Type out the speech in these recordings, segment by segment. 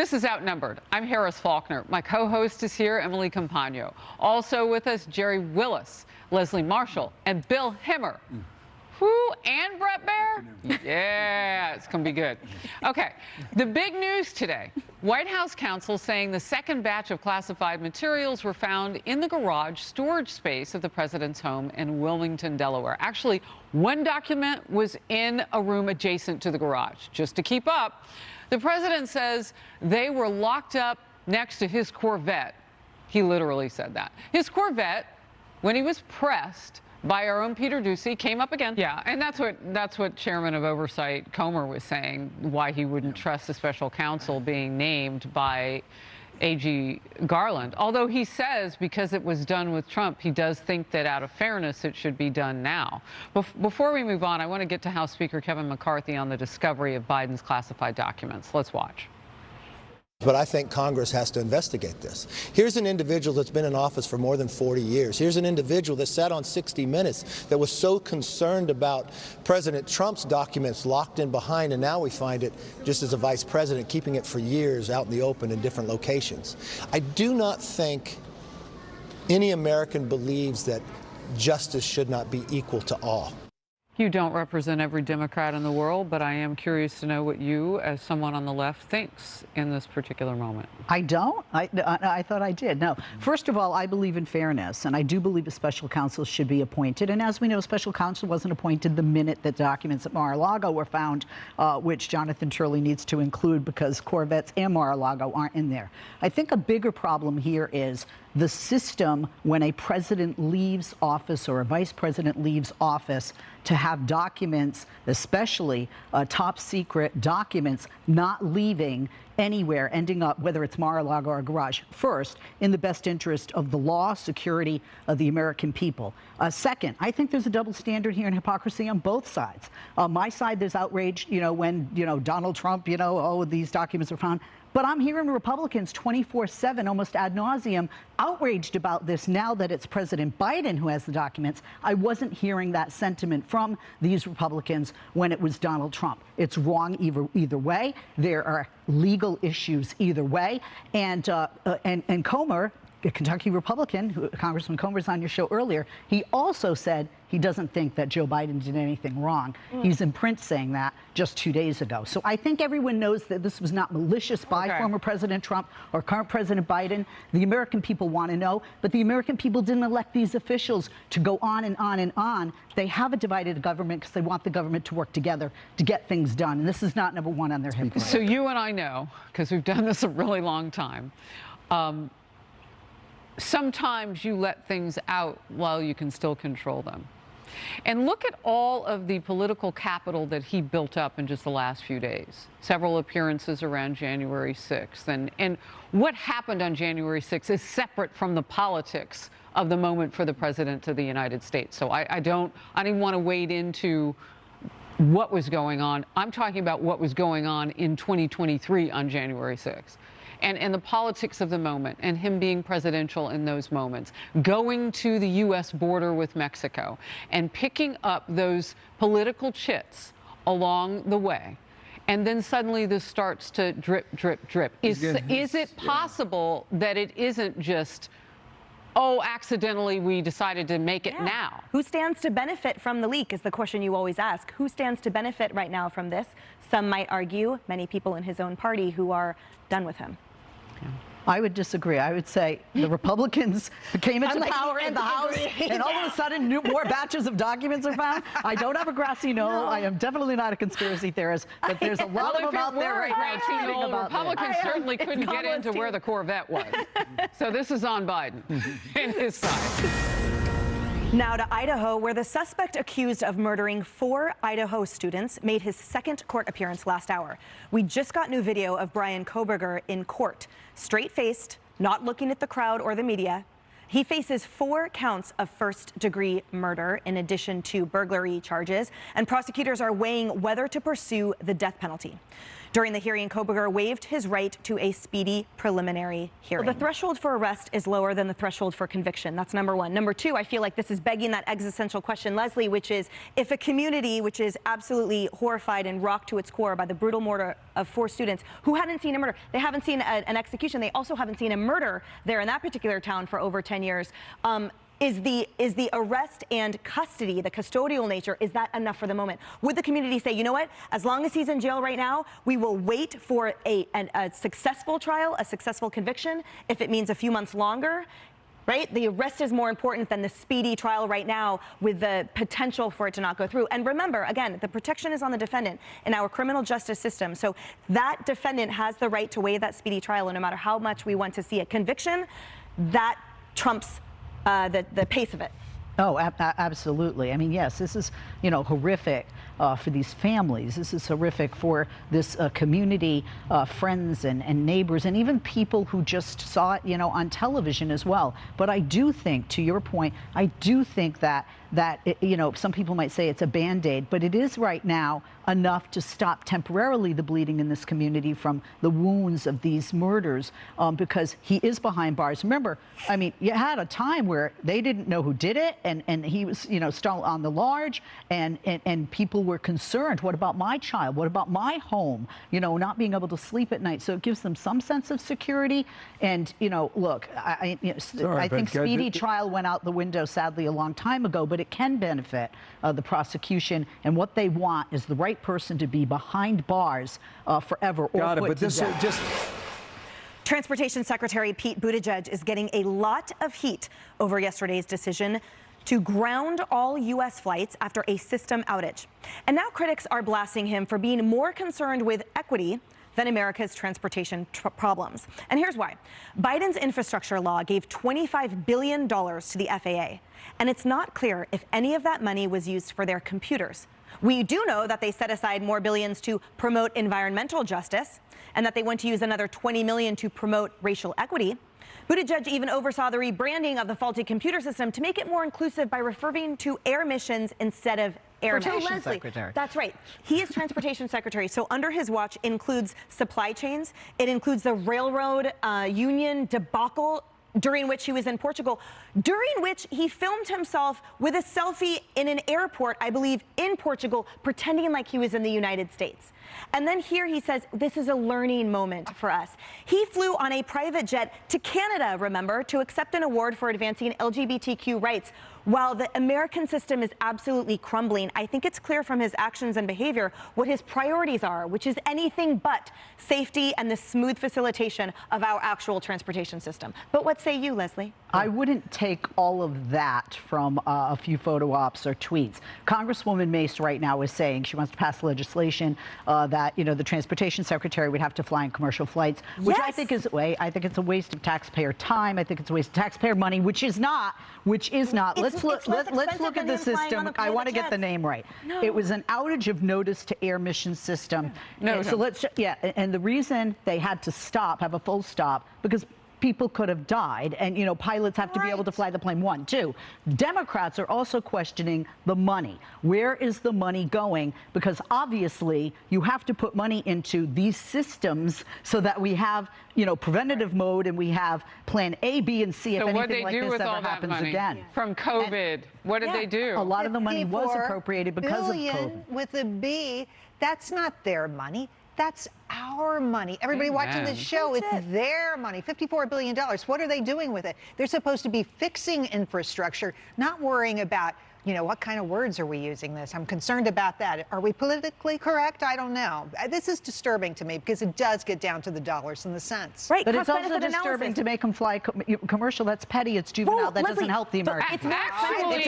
This is Outnumbered. I'm Harris Faulkner. My co-host is here, Emily Campagno. Also with us, Jerry Willis, Leslie Marshall, and Bill Hemmer. Who? And Brett Baer? Yeah, it's going to be good. Okay, the big news today. White House counsel saying the second batch of classified materials were found in the garage storage space of the president's home in Wilmington, Delaware. Actually, one document was in a room adjacent to the garage. Just to keep up, the president says they were locked up next to his Corvette. He literally said that. His Corvette, when he was pressed by our own Peter Doocy, came up again. Yeah, and that's what Chairman of Oversight Comer was saying, why he wouldn't trust the special counsel being named by AG Garland. Although he says because it was done with Trump, he does think that out of fairness it should be done now. Before we move on, I want to get to House Speaker Kevin McCarthy on the discovery of Biden's classified documents. Let's watch. But I think Congress has to investigate this. Here's an individual that's been in office for more than 40 years. Here's an individual that sat on 60 Minutes that was so concerned about President Trump's documents locked in behind, and now we find it just as a vice president, keeping it for years out in the open in different locations. I do not think any American believes that justice should not be equal to all. You don't represent every Democrat in the world, but I am curious to know what you, as someone on the left, thinks in this particular moment. I don't? I thought I did. No. First of all, I believe in fairness, and I do believe a special counsel should be appointed. And as we know, special counsel wasn't appointed the minute that documents at Mar-a-Lago were found, which Jonathan Turley needs to include because Corvettes and Mar-a-Lago aren't in there. I think a bigger problem here is the system when a president leaves office or a vice president leaves office to have documents, especially top secret documents, not leaving anywhere, ending up, whether it's Mar-a-Lago or a garage, first, in the best interest of the law, security of the American people. Second, I think there's a double standard here and hypocrisy on both sides. On my side, there's outrage, when, Donald Trump, oh, these documents are found. But I'm hearing Republicans 24/7, almost ad nauseum, outraged about this now that it's President Biden who has the documents. I wasn't hearing that sentiment from these Republicans when it was Donald Trump. It's wrong either way. There are legal issues either way. And Comer, a Kentucky Republican, Congressman Comer's on your show earlier, he also said he doesn't think that Joe Biden did anything wrong. He's in print saying that just 2 days ago. So I think everyone knows that this was not malicious by former President Trump or current President Biden. The American people want to know, but the American people didn't elect these officials to go on and on and on. They have a divided government because they want the government to work together to get things done. And this is not number one on their hit parade. So you and I know, because we've done this a really long time, sometimes you let things out while you can still control them. And look at all of the political capital that he built up in just the last few days. Several appearances around January 6th. And what happened on January 6th is separate from the politics of the moment for the President of the United States. So I don't even want to wade into what was going on. I'm talking about what was going on in 2023 on January 6th. And the politics of the moment, and him being presidential in those moments, going to the U.S. border with Mexico, and picking up those political chits along the way. And then suddenly this starts to drip, drip, drip. Is it possible that it isn't just, oh, accidentally we decided to make it now? Who stands to benefit from the leak is the question you always ask. Who stands to benefit right now from this? Some might argue, many people in his own party who are done with him. I would disagree. I would say the Republicans came into power in the House, and all of a sudden more batches of documents are found. I don't have a grassy knoll. I am definitely not a conspiracy theorist, but there's a lot of them out there right now tweeting about Republicans certainly couldn't get into where the Corvette was. So this is on Biden and his side. Now to Idaho, where the suspect accused of murdering 4 Idaho students made his second court appearance last hour. We just got new video of Bryan Kohberger in court, straight-faced, not looking at the crowd or the media. He faces 4 counts of first-degree murder in addition to burglary charges, and prosecutors are weighing whether to pursue the death penalty. During the hearing, Kohberger waived his right to a speedy preliminary hearing. Well, the threshold for arrest is lower than the threshold for conviction. That's number one. Number two, I feel like this is begging that existential question, Leslie, which is if a community which is absolutely horrified and rocked to its core by the brutal murder of 4 students who hadn't seen a murder, they haven't seen an execution, they also haven't seen a murder there in that particular town for over 10 years. Is the arrest and custody, the custodial nature, is that enough for the moment? Would the community say, you know what, as long as he's in jail right now, we will wait for a successful trial, a successful conviction, if it means a few months longer? Right? The arrest is more important than the speedy trial right now with the potential for it to not go through. And remember, again, the protection is on the defendant in our criminal justice system. So that defendant has the right to waive that speedy trial, and no matter how much we want to see a conviction, that trumps the pace of it. Oh, absolutely. I mean, yes, this is, horrific for these families. This is horrific for this community, friends and neighbors, and even people who just saw it, on television as well. But I do think, to your point, I do think that some people might say it's a Band-Aid, but it is right now enough to stop temporarily the bleeding in this community from the wounds of these murders, because he is behind bars. Remember, I mean, you had a time where they didn't know who did it, and he was, still on the large, and people were concerned. What about my child? What about my home? Not being able to sleep at night. So it gives them some sense of security. And, look, I think speedy trial went out the window, sadly, a long time ago, but it can benefit the prosecution, and what they want is the right person to be behind bars forever or put to death. Transportation Secretary Pete Buttigieg is getting a lot of heat over yesterday's decision to ground all U.S. flights after a system outage. And now critics are blasting him for being more concerned with equity than America's transportation problems. And here's why. Biden's infrastructure law gave $25 billion to the FAA, and it's not clear if any of that money was used for their computers. We do know that they set aside more billions to promote environmental justice, and that they want to use another $20 million to promote racial equity. Buttigieg even oversaw the rebranding of the faulty computer system to make it more inclusive by referring to air missions instead of air missions. Secretary. That's right. He is Transportation Secretary. So under his watch includes supply chains. It includes the railroad union debacle during which he was in Portugal, during which he filmed himself with a selfie in an airport, I believe, in Portugal, pretending like he was in the United States. And then here he says, this is a learning moment for us. He flew on a private jet to Canada, remember, to accept an award for advancing LGBTQ rights. While the American system is absolutely crumbling, I think it's clear from his actions and behavior what his priorities are, which is anything but safety and the smooth facilitation of our actual transportation system. But what say you, Leslie? I wouldn't take all of that from a few photo ops or tweets. Congresswoman Mace right now is saying she wants to pass legislation that, the Transportation Secretary would have to fly in commercial flights, which I think is it's a waste of taxpayer time. I think it's a waste of taxpayer money, which is not. Let's look at the system. I want to get the name right. No. It was an outage of notice to air mission system. And the reason they had to have a full stop, because people could have died, and pilots have to be able to fly the plane. 1, 2. Democrats are also questioning the money. Where is the money going? Because obviously you have to put money into these systems so that we have preventative mode, and we have plan A, B, and C if anything like this ever happens again. From COVID, what did they do? A lot of the money was appropriated because of COVID. With a B, that's not their money. That's our money. Everybody watching this show, it's their money. $54 billion. What are they doing with it? They're supposed to be fixing infrastructure, not worrying about, what kind of words are we using this? I'm concerned about that. Are we politically correct? I don't know. This is disturbing to me because it does get down to the dollars and the cents. Right. But it's also disturbing to make them fly commercial. That's petty. It's juvenile. That doesn't help the Americans. Actually,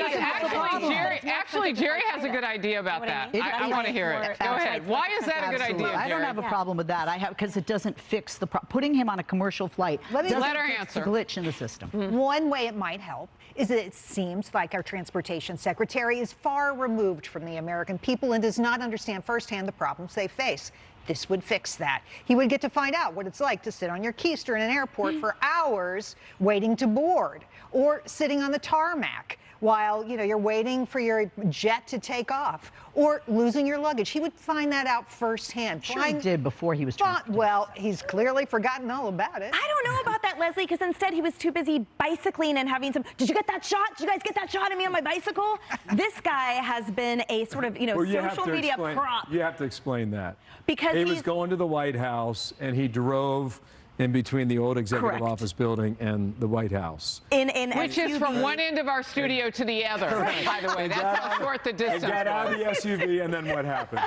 Jerry has a good idea about that. I want to hear it. Go ahead. Why is that a good idea, Jerry? I don't have a problem with that. Because it doesn't fix the problem. Putting him on a commercial flight doesn't fix the glitch in the system. One way it might help is that it seems like our transportation sector secretary is far removed from the American people and does not understand firsthand the problems they face. This would fix that. He would get to find out what it's like to sit on your keister in an airport for hours waiting to board, or sitting on the tarmac while you're waiting for your jet to take off, or losing your luggage. He would find that out firsthand. Sure he did before he was transported. Well, he's clearly forgotten all about it. I don't know about that, Leslie, because instead he was too busy bicycling and having some, did you get that shot? Did you guys get that shot of me on my bicycle? This guy has been a sort of, social media prop. You have to explain that. Because he was going to the White House and he drove in between the old executive office building and the White House. Which is from one end of our studio to the other, by the way. That's how short the distance was. Got out of the SUV, and then what happened?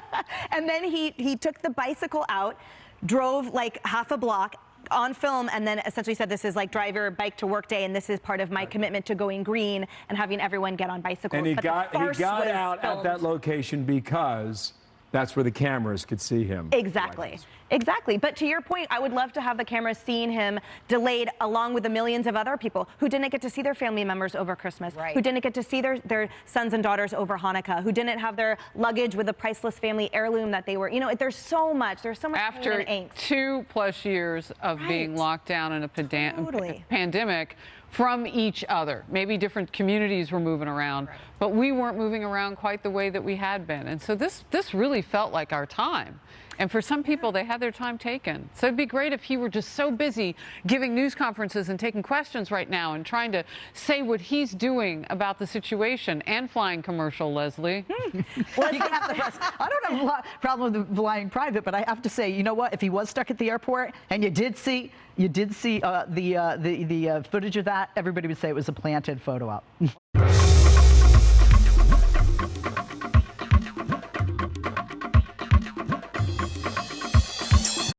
And then he took the bicycle out, drove like half a block on film, and then essentially said, this is like drive your bike to work day, and this is part of my commitment to going green and having everyone get on bicycles. And he got out at that location because that's where the cameras could see him. Exactly. Exactly. But to your point, I would love to have the cameras seeing him delayed along with the millions of other people who didn't get to see their family members over Christmas, who didn't get to see their sons and daughters over Hanukkah, who didn't have their luggage with a priceless family heirloom that they were, there's so much After pain and angst. 2+ years of being locked down in a pandemic from each other. Maybe different communities were moving around, but we weren't moving around quite the way that we had been. And so this really felt like our time. And for some people, they had their time taken. So it'd be great if he were just so busy giving news conferences and taking questions right now and trying to say what he's doing about the situation and flying commercial, Leslie. Well, I don't have a problem with flying private, but I have to say, you know what? If he was stuck at the airport and you did see the footage of that, everybody would say it was a planted photo op.